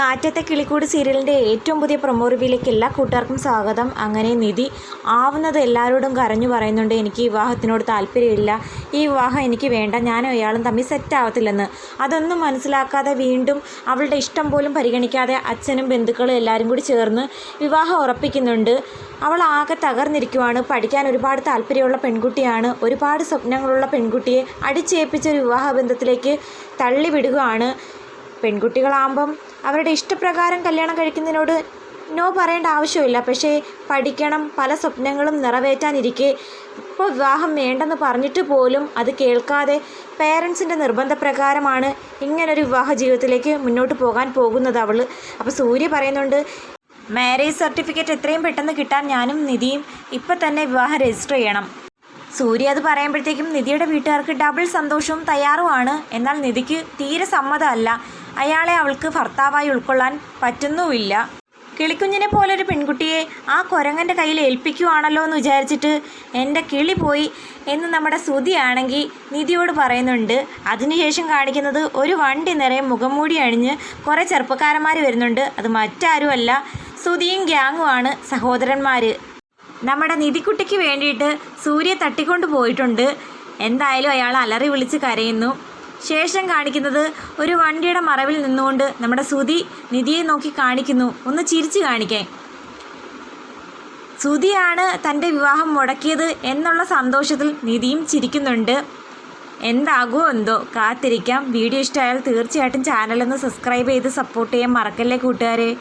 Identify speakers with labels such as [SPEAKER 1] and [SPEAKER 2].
[SPEAKER 1] കാറ്റത്തെ കിളിക്കൂട് സീരിയലിൻ്റെ ഏറ്റവും പുതിയ പ്രൊമോ റിവ്യൂയിലേക്ക് എല്ലാ കൂട്ടുകാർക്കും സ്വാഗതം. അങ്ങനെ നിധി ആവുന്നത് എല്ലാവരോടും കരഞ്ഞു പറയുന്നുണ്ട്, എനിക്ക് വിവാഹത്തിനോട് താല്പര്യമില്ല, ഈ വിവാഹം എനിക്ക് വേണ്ട, ഞാനും അയാളും തമ്മിൽ സെറ്റാവത്തില്ലെന്ന്. അതൊന്നും മനസ്സിലാക്കാതെ വീണ്ടും അവളുടെ ഇഷ്ടം പോലും പരിഗണിക്കാതെ അച്ഛനും ബന്ധുക്കളും എല്ലാവരും കൂടി ചേർന്ന് വിവാഹം ഉറപ്പിക്കുന്നുണ്ട്. അവൾ ആകെ തകർന്നിരിക്കുവാണ്. പഠിക്കാൻ ഒരുപാട് താല്പര്യമുള്ള പെൺകുട്ടിയാണ്. ഒരുപാട് സ്വപ്നങ്ങളുള്ള പെൺകുട്ടിയെ അടിച്ചേൽപ്പിച്ച ഒരു വിവാഹബന്ധത്തിലേക്ക് തള്ളിവിടുകയാണ്. പെൺകുട്ടികളാകുമ്പം അവരുടെ ഇഷ്ടപ്രകാരം കല്യാണം കഴിക്കുന്നതിനോട് നോ പറയേണ്ട ആവശ്യമില്ല. പക്ഷേ പഠിക്കണം, പല സ്വപ്നങ്ങളും നിറവേറ്റാനിരിക്കെ ഇപ്പോൾ വിവാഹം വേണ്ടെന്ന് പറഞ്ഞിട്ട് പോലും അത് കേൾക്കാതെ പേരൻസിൻ്റെ നിർബന്ധപ്രകാരമാണ് ഇങ്ങനൊരു വിവാഹ ജീവിതത്തിലേക്ക് മുന്നോട്ട് പോകാൻ പോകുന്നത് അവൾ. അപ്പോൾ സൂര്യ പറയുന്നുണ്ട്, മാരേജ് സർട്ടിഫിക്കറ്റ് എത്രയും പെട്ടെന്ന് കിട്ടാൻ ഞാനും നിധിയും ഇപ്പം തന്നെ വിവാഹം രജിസ്റ്റർ ചെയ്യണം. സൂര്യ അത് പറയുമ്പോഴത്തേക്കും നിധിയുടെ വീട്ടുകാർക്ക് ഡബിൾ സന്തോഷവും തയ്യാറുമാണ്. എന്നാൽ നിധിക്ക് തീരെ സമ്മതമല്ല. അയാളെ അവൾക്ക് ഭർത്താവായി ഉൾക്കൊള്ളാൻ പറ്റുന്നുമില്ല. കിളിക്കുഞ്ഞിനെ പോലൊരു പെൺകുട്ടിയെ ആ കുരങ്ങൻ്റെ കയ്യിൽ ഏൽപ്പിക്കുവാണല്ലോ എന്ന് വിചാരിച്ചിട്ട് എൻ്റെ കിളി പോയി എന്ന് നമ്മുടെ സുധിയാണെങ്കിൽ നിധിയോട് പറയുന്നുണ്ട്. അതിനുശേഷം കാണിക്കുന്നത് ഒരു വണ്ടി നിറയെ മുഖംമൂടി അണിഞ്ഞ് കുറേ ചെറുപ്പക്കാരന്മാർ വരുന്നുണ്ട്. അത് മറ്റാരുമല്ല, സുധിയും ഗ്യാങ്ങുമാണ്, സഹോദരന്മാർ. നമ്മുടെ നിധിക്കുട്ടിക്ക് വേണ്ടിയിട്ട് സൂര്യ തട്ടിക്കൊണ്ട് പോയിട്ടുണ്ട്. എന്തായാലും അയാൾ അലറി വിളിച്ച് കരയുന്നു. ശേഷം കാണിക്കുന്നത് ഒരു വണ്ടിയുടെ മറവിൽ നിന്നുകൊണ്ട് നമ്മുടെ സുധി നിധിയെ നോക്കി കാണിക്കുന്നു, ഒന്ന് ചിരിച്ച് കാണിക്കാൻ. സുധിയാണ് തൻ്റെ വിവാഹം മുടക്കിയത് എന്നുള്ള സന്തോഷത്തിൽ നിധിയും ചിരിക്കുന്നുണ്ട്. എന്താകുമോ എന്തോ, കാത്തിരിക്കാം. വീഡിയോ ഇഷ്ടമായാൽ തീർച്ചയായിട്ടും ചാനലൊന്ന് സബ്സ്ക്രൈബ് ചെയ്ത് സപ്പോർട്ട് ചെയ്യാൻ മറക്കല്ലേ കൂട്ടുകാരെ.